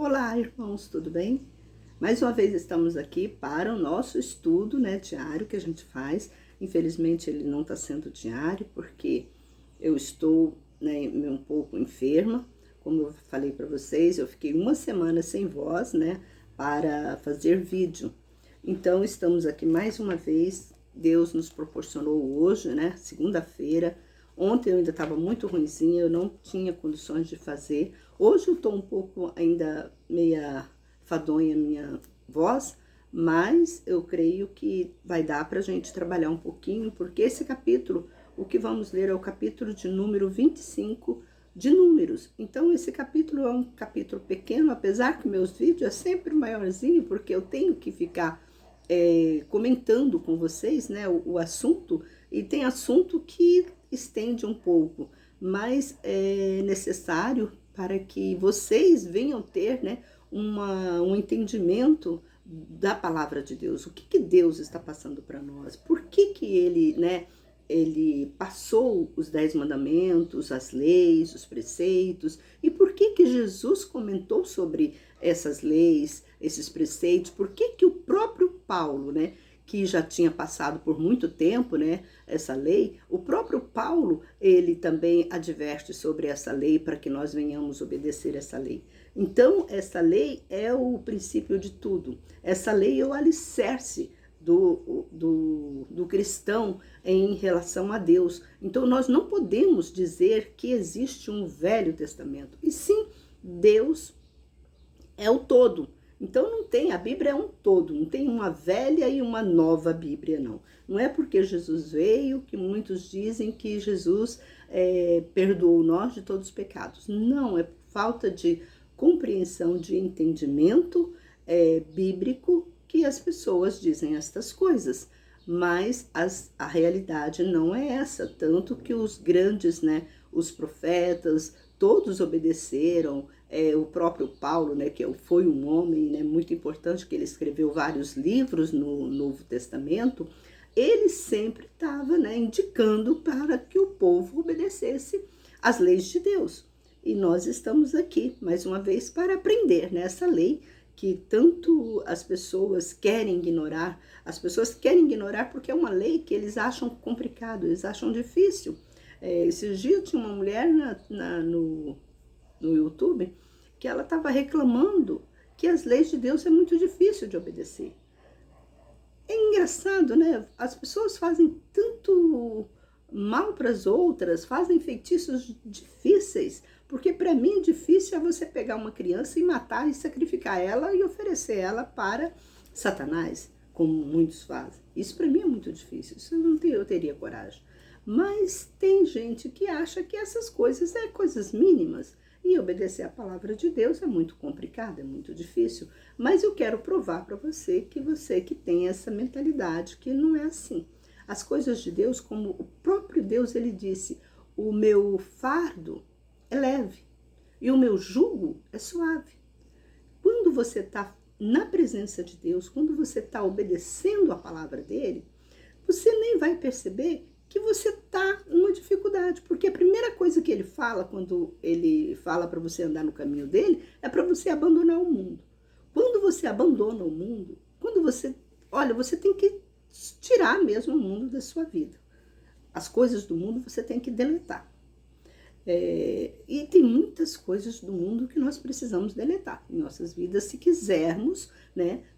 Olá, irmãos, tudo bem? Mais uma vez estamos aqui para o nosso estudo, diário que a gente faz. Infelizmente ele não está sendo diário porque eu estou, um pouco enferma. Como eu falei para vocês, eu fiquei uma semana sem voz, para fazer vídeo. Então estamos aqui mais uma vez. Deus nos proporcionou hoje, segunda-feira. Ontem eu ainda estava muito ruinzinha, eu não tinha condições de fazer. Hoje eu estou um pouco ainda meia fadonha minha voz, mas eu creio que vai dar para a gente trabalhar um pouquinho, porque esse capítulo, o que vamos ler é o capítulo de número 25 de Números. Então esse capítulo é um capítulo pequeno, apesar que meus vídeos é sempre maiorzinho, porque eu tenho que ficar comentando com vocês, o assunto, e tem assunto que estende um pouco, mas é necessário para que vocês venham ter, um entendimento da palavra de Deus. O que Deus está passando para nós? Por que ele, ele passou os 10 mandamentos, as leis, os preceitos? E por que Jesus comentou sobre essas leis, esses preceitos? Por que o próprio Paulo, que já tinha passado por muito tempo, essa lei, o próprio Paulo, ele também adverte sobre essa lei para que nós venhamos obedecer essa lei. Então, essa lei é o princípio de tudo. Essa lei é o alicerce do cristão em relação a Deus. Então, nós não podemos dizer que existe um Velho Testamento, e sim, Deus é o todo. Então não tem, a Bíblia é um todo, não tem uma velha e uma nova Bíblia, não. Não é porque Jesus veio que muitos dizem que Jesus perdoou nós de todos os pecados. Não, é falta de compreensão, de entendimento bíblico que as pessoas dizem estas coisas. Mas a realidade não é essa, tanto que os grandes, os profetas, todos obedeceram. O próprio Paulo, que foi um homem muito importante, que ele escreveu vários livros no Novo Testamento, ele sempre estava indicando para que o povo obedecesse às leis de Deus. E nós estamos aqui, mais uma vez, para aprender nessa lei que tanto as pessoas querem ignorar. As pessoas querem ignorar porque é uma lei que eles acham complicado, eles acham difícil. Esses dias tinha uma mulher no YouTube que ela estava reclamando que as leis de Deus é muito difícil de obedecer. É engraçado, As pessoas fazem tanto mal para as outras, fazem feitiços difíceis, porque para mim difícil é você pegar uma criança e matar e sacrificar ela e oferecer ela para Satanás, como muitos fazem. Isso para mim é muito difícil, isso eu teria coragem. Mas tem gente que acha que essas coisas é coisas mínimas. E obedecer a palavra de Deus é muito complicado, é muito difícil. Mas eu quero provar para você que tem essa mentalidade, que não é assim. As coisas de Deus, como o próprio Deus, ele disse, o meu fardo é leve e o meu jugo é suave. Quando você está na presença de Deus, quando você está obedecendo a palavra dele, você nem vai perceber que você está numa dificuldade, porque a primeira coisa que ele fala, quando ele fala para você andar no caminho dele, é para você abandonar o mundo. Quando você abandona o mundo, você tem que tirar mesmo o mundo da sua vida. As coisas do mundo você tem que deletar. E tem muitas coisas do mundo que nós precisamos deletar em nossas vidas, se quisermos,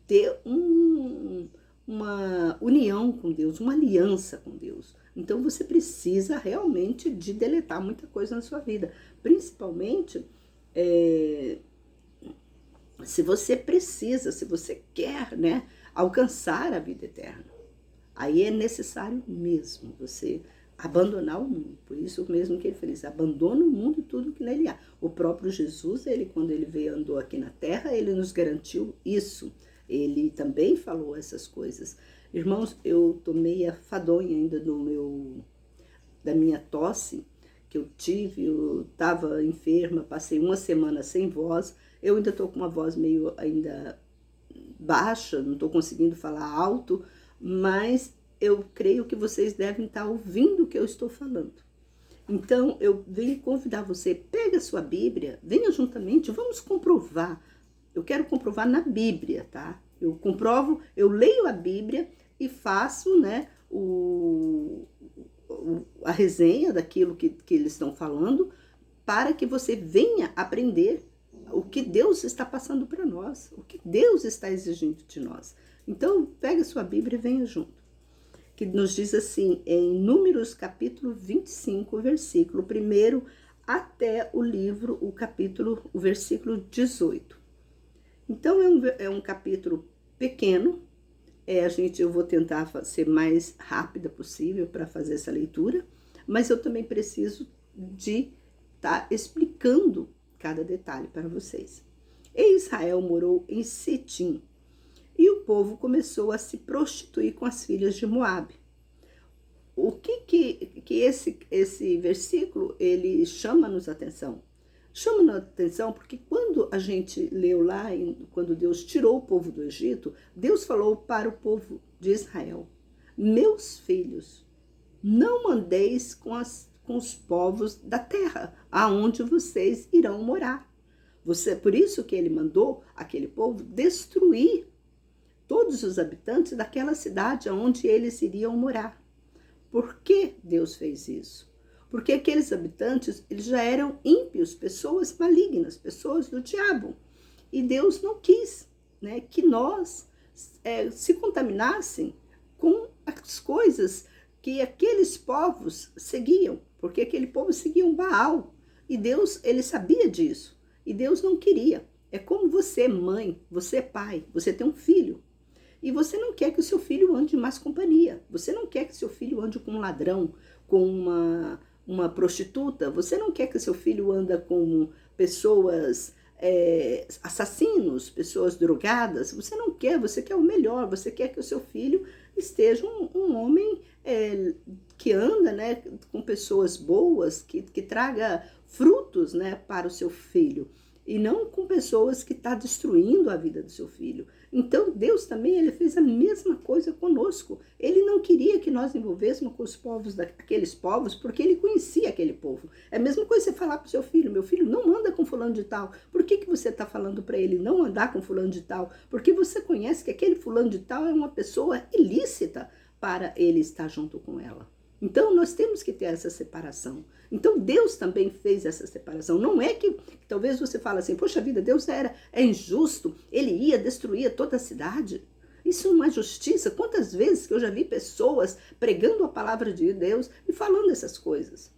ter uma união com Deus, uma aliança com Deus. Então você precisa realmente de deletar muita coisa na sua vida, principalmente se você quer, alcançar a vida eterna. Aí é necessário mesmo você abandonar o mundo. Por isso mesmo que ele fez, abandona o mundo e tudo que nele há. O próprio Jesus, quando ele veio, andou aqui na terra, ele nos garantiu isso. Ele também falou essas coisas. Irmãos, eu tô meia fadonha ainda da minha tosse que eu tive. Eu estava enferma, passei uma semana sem voz. Eu ainda tô com uma voz meio ainda baixa, não tô conseguindo falar alto, mas eu creio que vocês devem estar ouvindo o que eu estou falando. Então, eu venho convidar você, pega a sua Bíblia, venha juntamente, vamos comprovar Eu quero comprovar na Bíblia, tá? Eu comprovo, eu leio a Bíblia e faço, né, a resenha daquilo que eles estão falando, para que você venha aprender o que Deus está passando para nós, o que Deus está exigindo de nós. Então, pega sua Bíblia e venha junto. Que nos diz assim, em Números capítulo 25, versículo 1 até o livro, o versículo 18. Então, é um capítulo pequeno, eu vou tentar ser mais rápida possível para fazer essa leitura, mas eu também preciso de estar explicando cada detalhe para vocês. E Israel morou em Sitim, e o povo começou a se prostituir com as filhas de Moabe. O que esse versículo, ele chama-nos atenção? Chama-nos atenção porque quando a gente leu lá, quando Deus tirou o povo do Egito, Deus falou para o povo de Israel: meus filhos, não andeis com os povos da terra, aonde vocês irão morar. Por isso que ele mandou aquele povo destruir todos os habitantes daquela cidade onde eles iriam morar. Por que Deus fez isso? Porque aqueles habitantes, eles já eram ímpios, pessoas malignas, pessoas do diabo. E Deus não quis, né, que nós se contaminassem com as coisas que aqueles povos seguiam, porque aquele povo seguia um Baal. E Deus, ele sabia disso. E Deus não queria. É como você, mãe, você, pai, você tem um filho. E você não quer que o seu filho ande em más companhia. Você não quer que seu filho ande com um ladrão, com uma prostituta. Você não quer que seu filho ande com pessoas assassinos, pessoas drogadas. Você não quer, você quer o melhor. Você quer que o seu filho esteja um homem que anda, né, com pessoas boas, que traga frutos, né, para o seu filho. E não com pessoas que estão destruindo a vida do seu filho. Então, Deus também, ele fez a mesma coisa conosco. Ele não queria que nós envolvêssemos com os povos, aqueles povos, porque ele conhecia aquele povo. É a mesma coisa você falar para o seu filho: meu filho, não anda com fulano de tal. Por que você está falando para ele não andar com fulano de tal? Porque você conhece que aquele fulano de tal é uma pessoa ilícita para ele estar junto com ela. Então, nós temos que ter essa separação. Então, Deus também fez essa separação. Não é que talvez você fale assim: poxa vida, Deus é injusto, ele ia destruir toda a cidade. Isso não é justiça. Quantas vezes que eu já vi pessoas pregando a palavra de Deus e falando essas coisas.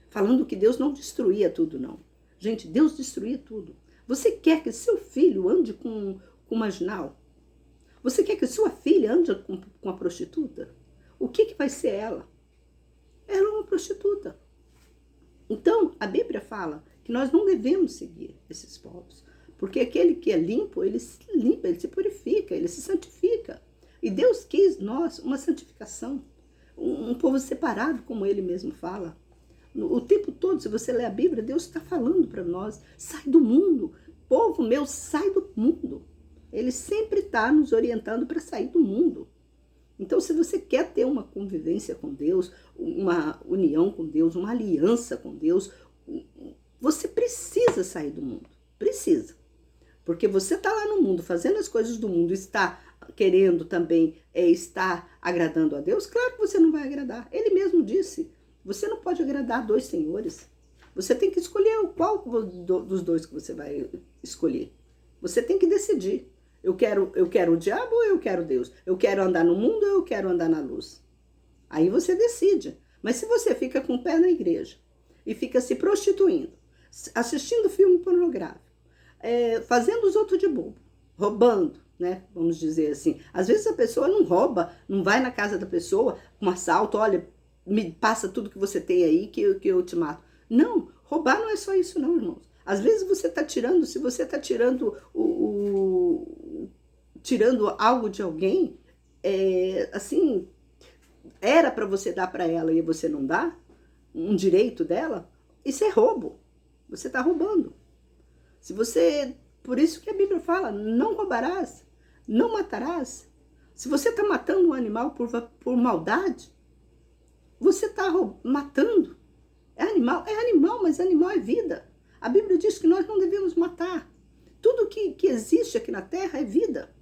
Falando que Deus não destruía tudo, não. Gente, Deus destruía tudo. Você quer que seu filho ande com marginal? Você quer que sua filha ande com a prostituta? O que vai ser ela? Ela é uma prostituta. Então, a Bíblia fala que nós não devemos seguir esses povos. Porque aquele que é limpo, ele se limpa, ele se purifica, ele se santifica. E Deus quis nós uma santificação. Um povo separado, como ele mesmo fala. O tempo todo, se você ler a Bíblia, Deus está falando para nós: sai do mundo. Povo meu, sai do mundo. Ele sempre está nos orientando para sair do mundo. Então, se você quer ter uma convivência com Deus, uma união com Deus, uma aliança com Deus, você precisa sair do mundo. Precisa. Porque você está lá no mundo, fazendo as coisas do mundo, está querendo também estar agradando a Deus, claro que você não vai agradar. Ele mesmo disse: você não pode agradar 2 senhores. Você tem que escolher qual dos 2 que você vai escolher. Você tem que decidir. Eu quero o diabo ou eu quero Deus? Eu quero andar no mundo ou eu quero andar na luz? Aí você decide. Mas se você fica com o pé na igreja e fica se prostituindo, assistindo filme pornográfico, fazendo os outros de bobo, roubando, né? Vamos dizer assim. Às vezes a pessoa não rouba, não vai na casa da pessoa com um assalto: olha, me passa tudo que você tem aí que eu te mato. Não, roubar não é só isso não, irmãos. Às vezes você está tirando, se você está tirando tirando algo de alguém, assim, era para você dar para ela e você não dá, um direito dela, isso é roubo. Você está roubando. Por isso que a Bíblia fala: não roubarás, não matarás. Se você está matando um animal por maldade, você está matando. É animal, mas animal é vida. A Bíblia diz que nós não devemos matar. Tudo que que existe aqui na Terra é vida.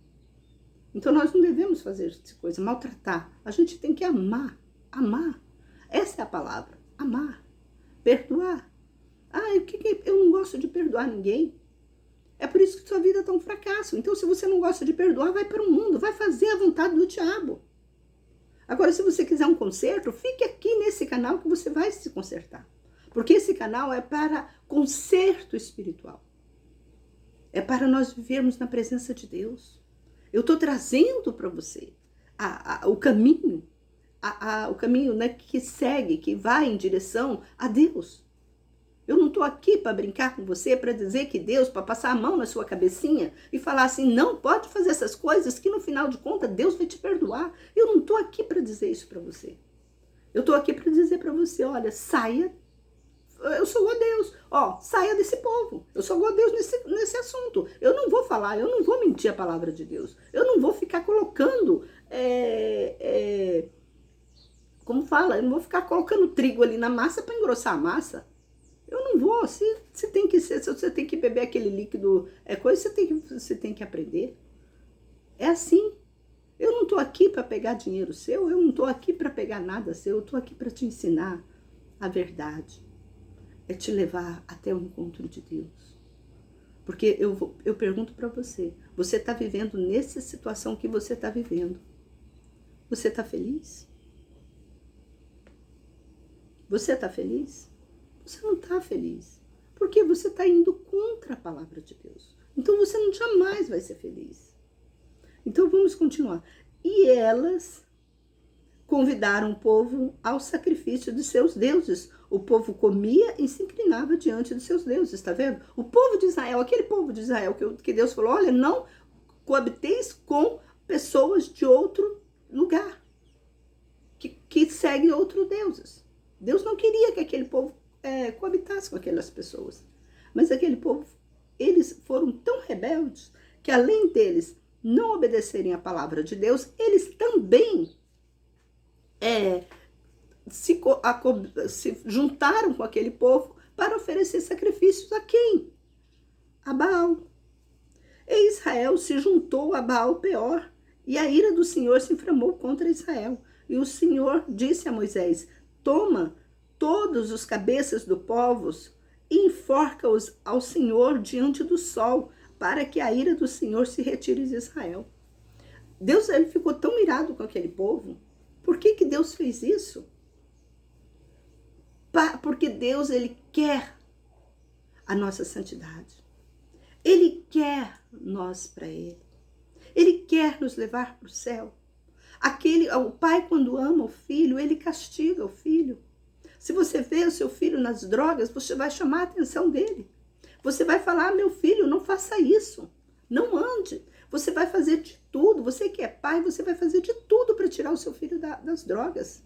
Então nós não devemos fazer essa coisa, maltratar. A gente tem que amar, amar. Essa é a palavra, amar, perdoar. Eu não gosto de perdoar ninguém. É por isso que sua vida está um fracasso. Então, se você não gosta de perdoar, vai para o mundo, vai fazer a vontade do diabo. Agora, se você quiser um conserto, fique aqui nesse canal que você vai se consertar. Porque esse canal é para conserto espiritual. É para nós vivermos na presença de Deus. Eu estou trazendo para você o caminho, o caminho, né, que segue, que vai em direção a Deus. Eu não estou aqui para brincar com você, para dizer que Deus, para passar a mão na sua cabecinha e falar assim, não pode fazer essas coisas que no final de contas Deus vai te perdoar. Eu não estou aqui para dizer isso para você. Eu estou aqui para dizer para você, olha, saia. Eu sou igual a Deus, saia desse povo. Eu sou igual a Deus nesse assunto. Eu não vou falar, eu não vou mentir a palavra de Deus. Eu não vou ficar colocando, como fala, eu não vou ficar colocando trigo ali na massa para engrossar a massa. Eu não vou, se tem que ser, se você tem que beber aquele líquido, você tem que aprender. É assim. Eu não estou aqui para pegar dinheiro seu, eu não estou aqui para pegar nada seu, eu estou aqui para te ensinar a verdade. É te levar até o encontro de Deus. Porque eu pergunto para você, você está vivendo nessa situação que você está vivendo. Você está feliz? Você está feliz? Você não está feliz. Porque você está indo contra a palavra de Deus. Então você jamais vai ser feliz. Então vamos continuar. E elas convidaram o povo ao sacrifício de seus deuses. O povo comia e se inclinava diante de seus deuses, está vendo? O povo de Israel, aquele povo de Israel que Deus falou, olha, não coabiteis com pessoas de outro lugar, que seguem outros deuses. Deus não queria que aquele povo coabitasse com aquelas pessoas. Mas aquele povo, eles foram tão rebeldes que além deles não obedecerem a palavra de Deus, eles também se juntaram com aquele povo para oferecer sacrifícios a quem? A Baal. E Israel se juntou a Baal Peor, e a ira do Senhor se inflamou contra Israel. E o Senhor disse a Moisés, toma todos os cabeças do povos e enforca-os ao Senhor diante do sol, para que a ira do Senhor se retire de Israel. Deus, ele ficou tão irado com aquele povo. Por que Deus fez isso? Porque Deus, ele quer a nossa santidade. Ele quer nós para ele. Ele quer nos levar para o céu. O pai, quando ama o filho, ele castiga o filho. Se você vê o seu filho nas drogas, você vai chamar a atenção dele. Você vai falar, meu filho, não faça isso. Não ande. Você vai fazer de tudo. Você que é pai, você vai fazer de tudo para tirar o seu filho das drogas.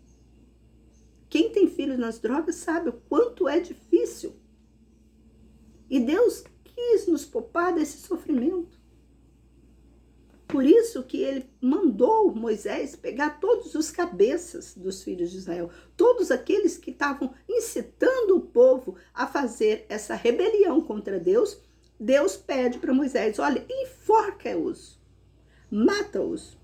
Quem tem filhos nas drogas sabe o quanto é difícil. E Deus quis nos poupar desse sofrimento. Por isso que ele mandou Moisés pegar todos os cabeças dos filhos de Israel, todos aqueles que estavam incitando o povo a fazer essa rebelião contra Deus. Deus pede para Moisés, olha, enforca-os, mata-os.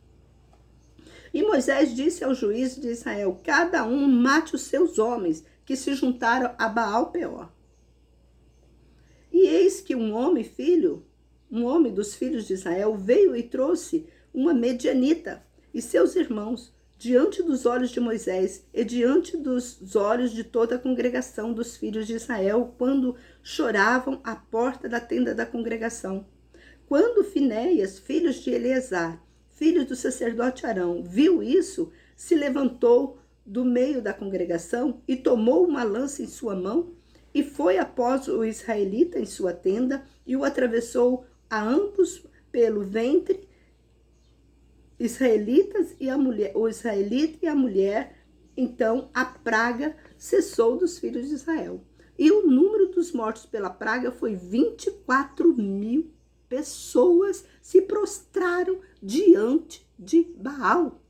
E Moisés disse ao juiz de Israel, cada um mate os seus homens que se juntaram a Baal Peor. E eis que um homem dos filhos de Israel veio e trouxe uma medianita e seus irmãos diante dos olhos de Moisés e diante dos olhos de toda a congregação dos filhos de Israel, quando choravam à porta da tenda da congregação. Quando Finéias, filho de Eleazar, filho do sacerdote Arão, viu isso, se levantou do meio da congregação e tomou uma lança em sua mão e foi após o israelita em sua tenda e o atravessou a ambos pelo ventre, israelitas e a mulher, o israelita e a mulher. Então a praga cessou dos filhos de Israel. E o número dos mortos pela praga foi 24.000 pessoas se prostraram diante de Baal.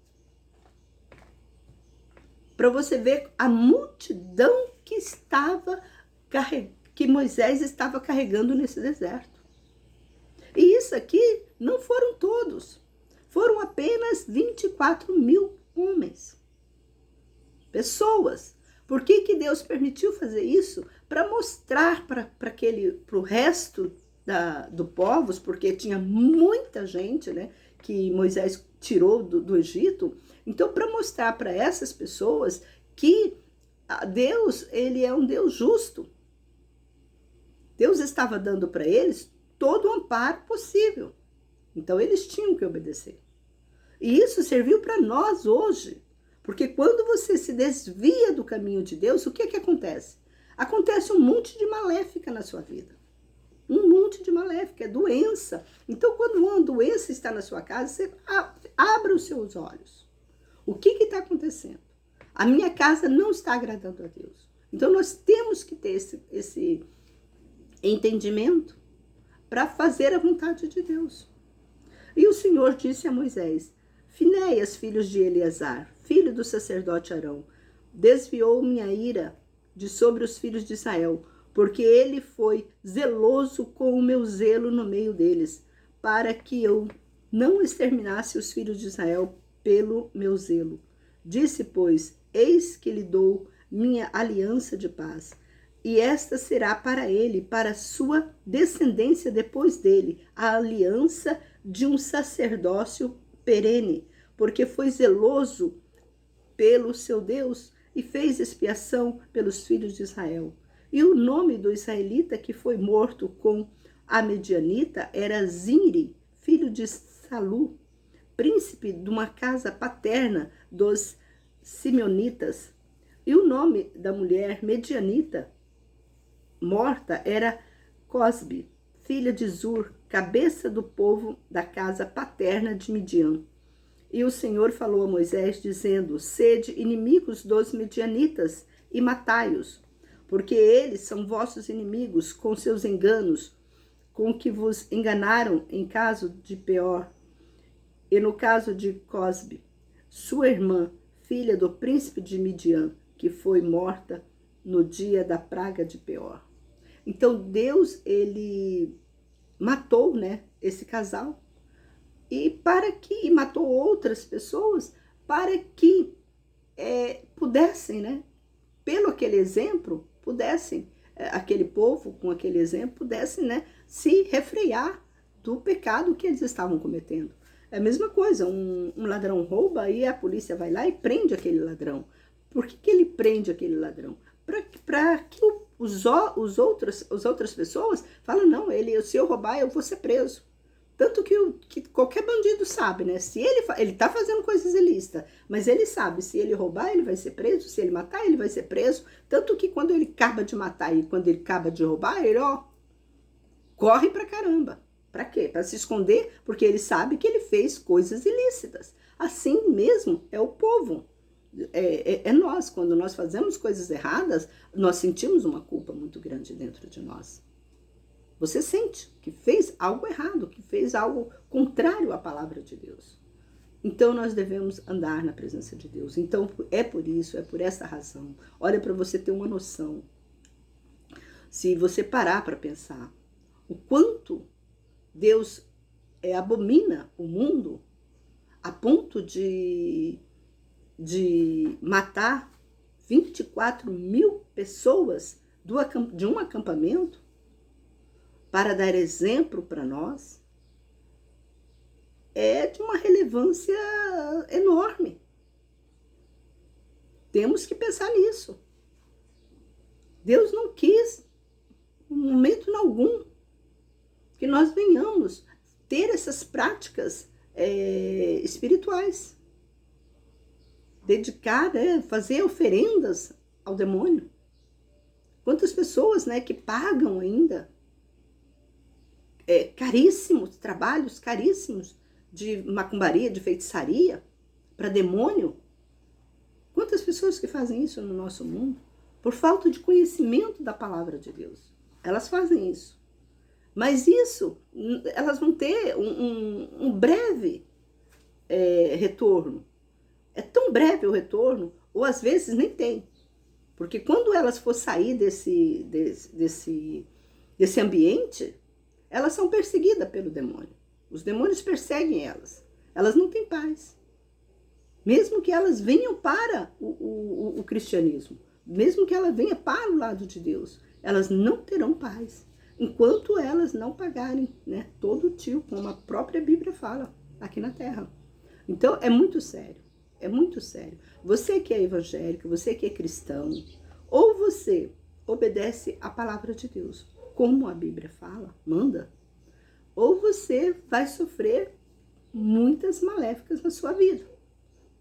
Para você ver a multidão que Moisés estava carregando nesse deserto. E isso aqui não foram todos. Foram apenas 24.000 homens. Pessoas. Por que Deus permitiu fazer isso? Para mostrar para o resto do povos, porque tinha muita gente, né, que Moisés tirou do Egito. Então, para mostrar para essas pessoas que Deus, ele é um Deus justo. Deus estava dando para eles todo o amparo possível. Então, eles tinham que obedecer. E isso serviu para nós hoje. Porque quando você se desvia do caminho de Deus, o que acontece? Acontece um monte de maléfica na sua vida. Um monte de maléfica, é doença. Então, quando uma doença está na sua casa, você abra os seus olhos. O que está acontecendo? A minha casa não está agradando a Deus. Então, nós temos que ter esse entendimento para fazer a vontade de Deus. E o Senhor disse a Moisés: Finéias, filho de Eleazar, filho do sacerdote Arão, desviou minha ira de sobre os filhos de Israel, porque ele foi zeloso com o meu zelo no meio deles, para que eu não exterminasse os filhos de Israel pelo meu zelo. Disse, pois, eis que lhe dou minha aliança de paz, e esta será para ele, para sua descendência depois dele, a aliança de um sacerdócio perene, porque foi zeloso pelo seu Deus e fez expiação pelos filhos de Israel. E o nome do israelita que foi morto com a medianita era Zinri, filho de Salu, príncipe de uma casa paterna dos simeonitas. E o nome da mulher medianita morta era Cosbe, filha de Zur, cabeça do povo da casa paterna de Midian. E o Senhor falou a Moisés, dizendo: sede inimigos dos medianitas e matai-os, porque eles são vossos inimigos com seus enganos, com que vos enganaram em caso de Peor, e no caso de Cosbe, sua irmã, filha do príncipe de Midian, que foi morta no dia da praga de Peor. Então Deus, ele matou, né, esse casal, e matou outras pessoas para que pudessem, né, pelo aquele exemplo, aquele povo com aquele exemplo, pudessem, né, se refrear do pecado que eles estavam cometendo. É a mesma coisa, um ladrão rouba e a polícia vai lá e prende aquele ladrão. Por que ele prende aquele ladrão? Para que as outras pessoas falam, não, se eu roubar, eu vou ser preso. Tanto que qualquer bandido sabe, né? Se ele tá fazendo coisas ilícitas, mas ele sabe, se ele roubar, ele vai ser preso, se ele matar, ele vai ser preso. Tanto que quando ele acaba de matar e quando ele acaba de roubar, ele, corre pra caramba. Pra quê? Pra se esconder, porque ele sabe que ele fez coisas ilícitas. Assim mesmo é o povo. É nós, quando nós fazemos coisas erradas, nós sentimos uma culpa muito grande dentro de nós. Você sente que fez algo errado, que fez algo contrário à palavra de Deus. Então nós devemos andar na presença de Deus. Então é por isso, é por essa razão. Olha, para você ter uma noção. Se você parar para pensar o quanto Deus abomina o mundo a ponto de matar 24.000 pessoas de um acampamento para dar exemplo para nós, é de uma relevância enorme. Temos que pensar nisso. Deus não quis, em momento algum, que nós venhamos ter essas práticas espirituais. Dedicar, fazer oferendas ao demônio. Quantas pessoas, né, que pagam ainda caríssimos, trabalhos caríssimos de macumbaria, de feitiçaria para demônio. Quantas pessoas que fazem isso no nosso mundo? Por falta de conhecimento da palavra de Deus. Elas fazem isso. Mas isso, elas vão ter um breve retorno. É tão breve o retorno, ou às vezes nem tem. Porque quando elas for sair desse ambiente, elas são perseguidas pelo demônio. Os demônios perseguem elas. Elas não têm paz. Mesmo que elas venham para o cristianismo, mesmo que ela venha para o lado de Deus, elas não terão paz, enquanto elas não pagarem, né, todo o tio, como a própria Bíblia fala, aqui na Terra. Então, é muito sério, é muito sério. Você que é evangélico, você que é cristão, ou você obedece à palavra de Deus, como a Bíblia fala, manda, ou você vai sofrer muitas maléficas na sua vida,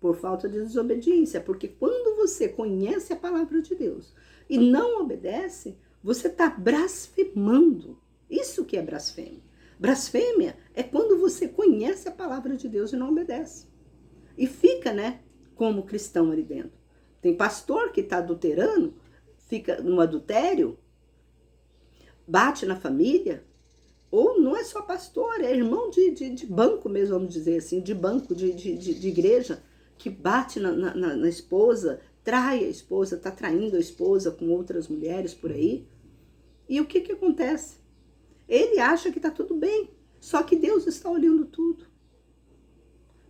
por falta de desobediência, porque quando você conhece a palavra de Deus e não obedece, você está blasfemando. Isso que é blasfêmia. Blasfêmia é quando você conhece a palavra de Deus e não obedece. E fica, né, como cristão ali dentro. Tem pastor que está adulterando, fica no adultério, bate na família, ou não é só pastor, é irmão de banco mesmo, vamos dizer assim, de banco, de igreja, que bate na esposa, trai a esposa, está traindo a esposa com outras mulheres por aí. E o que acontece? Ele acha que está tudo bem, só que Deus está olhando tudo.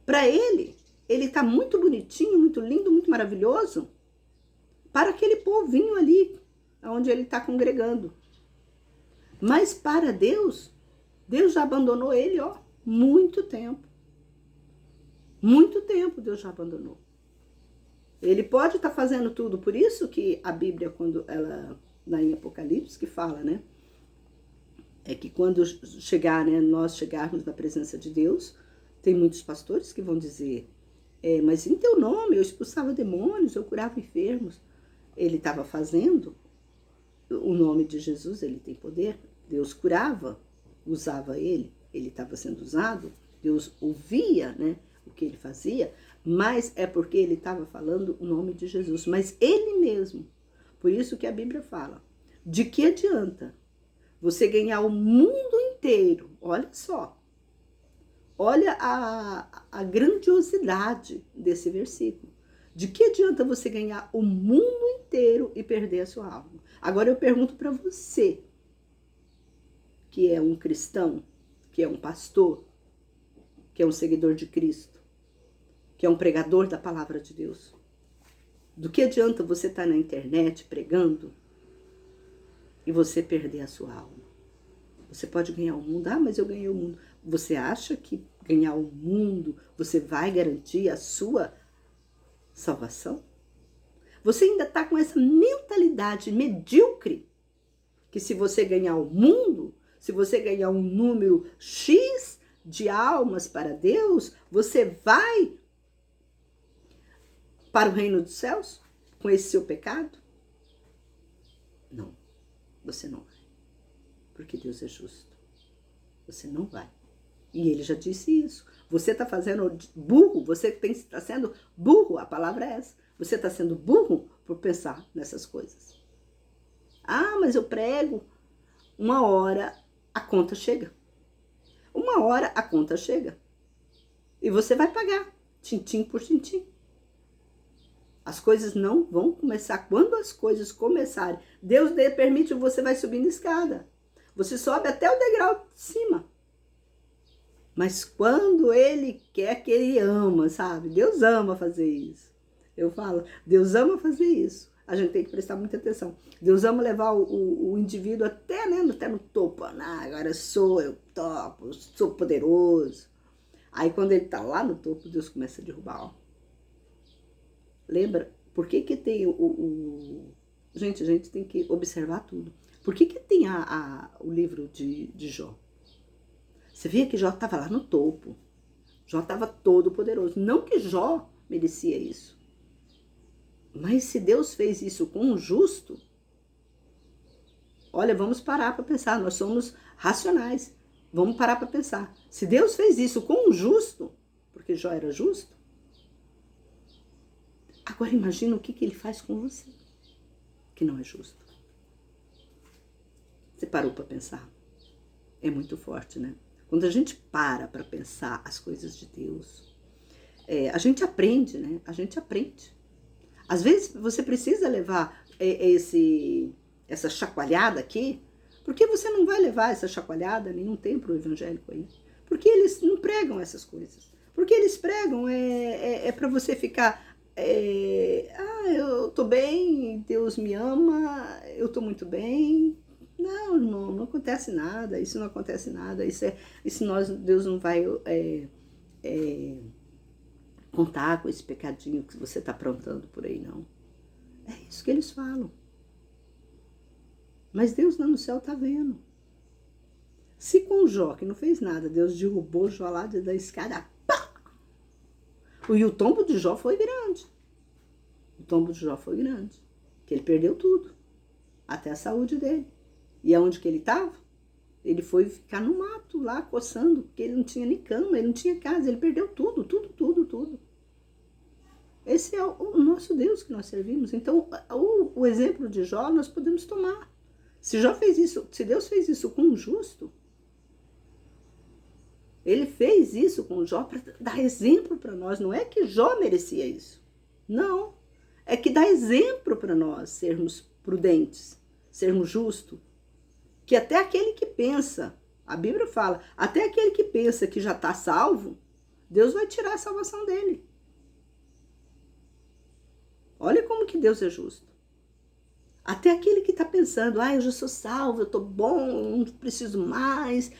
Para ele está muito bonitinho, muito lindo, muito maravilhoso, para aquele povinho ali, onde ele está congregando. Mas para Deus, Deus já abandonou ele, ó, muito tempo. Muito tempo Deus já abandonou. Ele pode estar fazendo tudo, por isso que a Bíblia, quando ela, lá em Apocalipse, que fala, né? É que quando chegar, né, nós chegarmos na presença de Deus, tem muitos pastores que vão dizer, mas em teu nome eu expulsava demônios, eu curava enfermos. Ele estava fazendo, o nome de Jesus, ele tem poder, Deus curava, usava ele estava sendo usado, Deus ouvia, né, o que ele fazia, mas é porque ele estava falando o nome de Jesus, mas ele mesmo. Por isso que a Bíblia fala, de que adianta você ganhar o mundo inteiro? Olha só, olha a grandiosidade desse versículo. De que adianta você ganhar o mundo inteiro e perder a sua alma? Agora eu pergunto para você, que é um cristão, que é um pastor, que é um seguidor de Cristo, que é um pregador da palavra de Deus. Do que adianta você estar na internet pregando e você perder a sua alma? Você pode ganhar o mundo. Ah, mas eu ganhei o mundo. Você acha que ganhar o mundo, você vai garantir a sua salvação? Você ainda está com essa mentalidade medíocre, que se você ganhar o mundo, se você ganhar um número X de almas para Deus, você vai para o reino dos céus com esse seu pecado? Não, você não vai. Porque Deus é justo. Você não vai. E ele já disse isso. Você está fazendo burro, você está sendo burro, a palavra é essa. Você está sendo burro por pensar nessas coisas. Ah, mas eu prego. Uma hora a conta chega. Uma hora a conta chega. E você vai pagar, tintim por tintim. As coisas não vão começar. Quando as coisas começarem, Deus permite, você vai subindo escada. Você sobe até o degrau de cima. Mas quando ele quer, que ele ama, sabe? Deus ama fazer isso. Eu falo, Deus ama fazer isso. A gente tem que prestar muita atenção. Deus ama levar o indivíduo até, né, até no topo. Ah, agora eu topo, sou poderoso. Aí quando ele tá lá no topo, Deus começa a derrubar, ó. Lembra? Por que tem Gente, a gente tem que observar tudo. Por que tem o livro de Jó? Você via que Jó estava lá no topo. Jó estava todo poderoso. Não que Jó merecia isso. Mas se Deus fez isso com o justo, olha, vamos parar para pensar. Nós somos racionais. Vamos parar para pensar. Se Deus fez isso com o justo, porque Jó era justo, agora imagina o que ele faz com você, que não é justo. Você parou para pensar? É muito forte, né? Quando a gente para pensar as coisas de Deus, a gente aprende, né? A gente aprende. Às vezes você precisa levar essa chacoalhada aqui Por que você não vai levar essa chacoalhada nenhum tempo pro evangélico aí? Porque eles não pregam essas coisas. Porque eles pregam para você ficar... eu tô bem, Deus me ama, eu tô muito bem. Não, irmão, não acontece nada, isso não acontece nada. Deus não vai contar com esse pecadinho que você tá aprontando por aí, não. É isso que eles falam. Mas Deus lá no céu tá vendo. Se com Jó, que não fez nada, Deus derrubou Jó lá da escada, pá! E o tombo de Jó foi grande. O tombo de Jó foi grande. Que ele perdeu tudo. Até a saúde dele. E aonde que ele estava? Ele foi ficar no mato lá, coçando, porque ele não tinha nem cama, ele não tinha casa, ele perdeu tudo, tudo, tudo, tudo. Esse é o nosso Deus que nós servimos. Então, o exemplo de Jó nós podemos tomar. Se Jó fez isso, se Deus fez isso com um justo, ele fez isso com Jó para dar exemplo para nós. Não é que Jó merecia isso. Não. É que dá exemplo para nós sermos prudentes, sermos justos. Que até aquele que pensa, a Bíblia fala, até aquele que pensa que já está salvo, Deus vai tirar a salvação dele. Olha como que Deus é justo. Até aquele que está pensando, eu já sou salvo, eu estou bom, não preciso mais.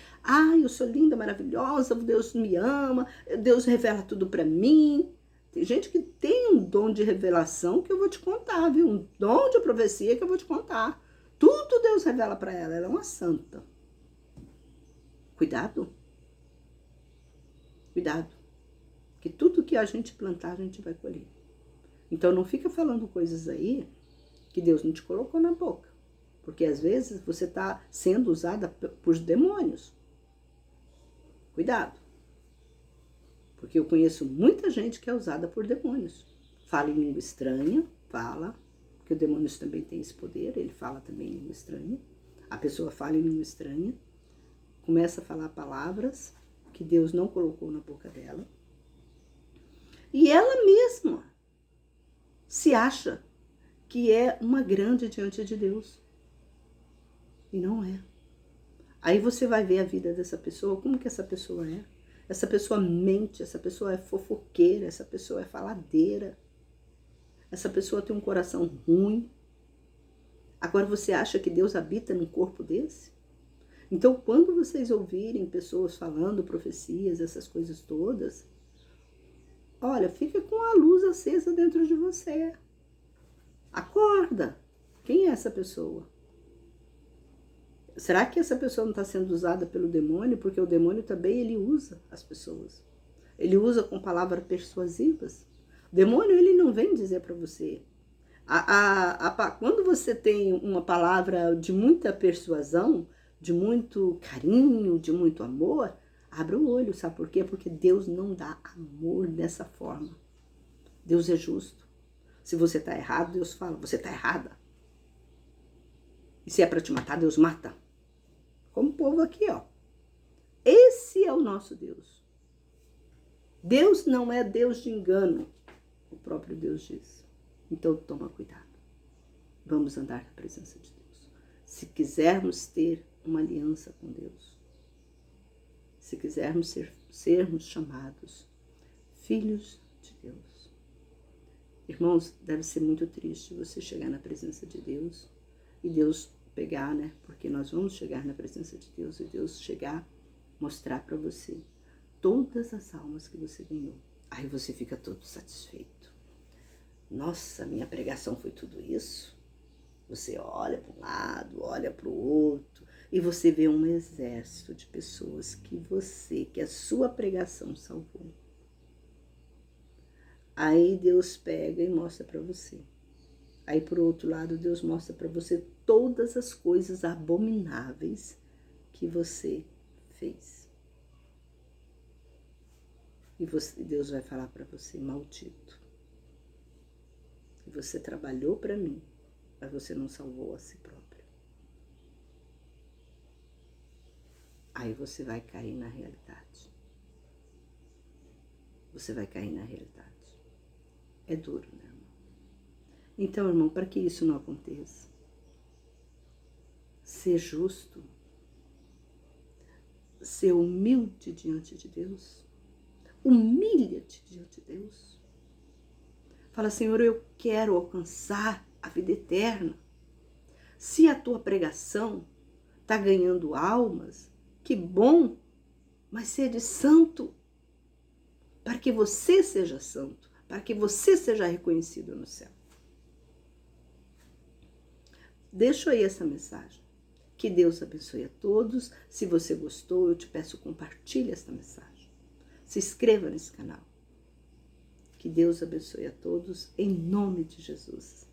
Eu sou linda, maravilhosa, Deus me ama, Deus revela tudo para mim. Tem gente que tem um dom de revelação que eu vou te contar, viu? Um dom de profecia que eu vou te contar. Tudo Deus revela para ela, ela é uma santa. Cuidado. Cuidado. Que tudo que a gente plantar, a gente vai colher. Então não fica falando coisas aí que Deus não te colocou na boca. Porque às vezes você está sendo usada por demônios. Cuidado. Porque eu conheço muita gente que é usada por demônios. Fala em língua estranha, fala, porque o demônio também tem esse poder, ele fala também em língua estranha. A pessoa fala em língua estranha, começa a falar palavras que Deus não colocou na boca dela. E ela mesma se acha que é uma grande diante de Deus. E não é. Aí você vai ver a vida dessa pessoa, como que essa pessoa é. Essa pessoa mente, essa pessoa é fofoqueira, essa pessoa é faladeira. Essa pessoa tem um coração ruim. Agora você acha que Deus habita num corpo desse? Então quando vocês ouvirem pessoas falando profecias, essas coisas todas, olha, fica com a luz acesa dentro de você. Acorda! Quem é essa pessoa? Será que essa pessoa não está sendo usada pelo demônio? Porque o demônio também, ele usa as pessoas. Ele usa com palavras persuasivas. O demônio, ele não vem dizer para você. Quando você tem uma palavra de muita persuasão, de muito carinho, de muito amor, abre o olho, sabe por quê? Porque Deus não dá amor dessa forma. Deus é justo. Se você está errado, Deus fala, você está errada. E se é para te matar, Deus mata. Como o povo aqui, ó. Esse é o nosso Deus. Deus não é Deus de engano. O próprio Deus diz. Então toma cuidado. Vamos andar na presença de Deus. Se quisermos ter uma aliança com Deus. Se quisermos sermos chamados filhos de Deus. Irmãos, deve ser muito triste você chegar na presença de Deus e Deus pegar, né? Porque nós vamos chegar na presença de Deus e Deus chegar, mostrar para você todas as almas que você ganhou. Aí você fica todo satisfeito. Nossa, minha pregação foi tudo isso? Você olha para um lado, olha para o outro e você vê um exército de pessoas que a sua pregação salvou. Aí Deus pega e mostra para você. Aí por outro lado, Deus mostra para você todas as coisas abomináveis que você fez. E Deus vai falar para você, maldito. Você trabalhou para mim, mas você não salvou a si próprio. Aí você vai cair na realidade. Você vai cair na realidade. É duro, né, irmão? Então, irmão, para que isso não aconteça, ser justo, ser humilde diante de Deus. Humilha-te diante de Deus. Fala, Senhor, eu quero alcançar a vida eterna. Se a tua pregação está ganhando almas, que bom, mas sede santo, para que você seja santo, para que você seja reconhecido no céu. Deixo aí essa mensagem. Que Deus abençoe a todos. Se você gostou, eu te peço, compartilhe essa mensagem. Se inscreva nesse canal. Que Deus abençoe a todos, em nome de Jesus.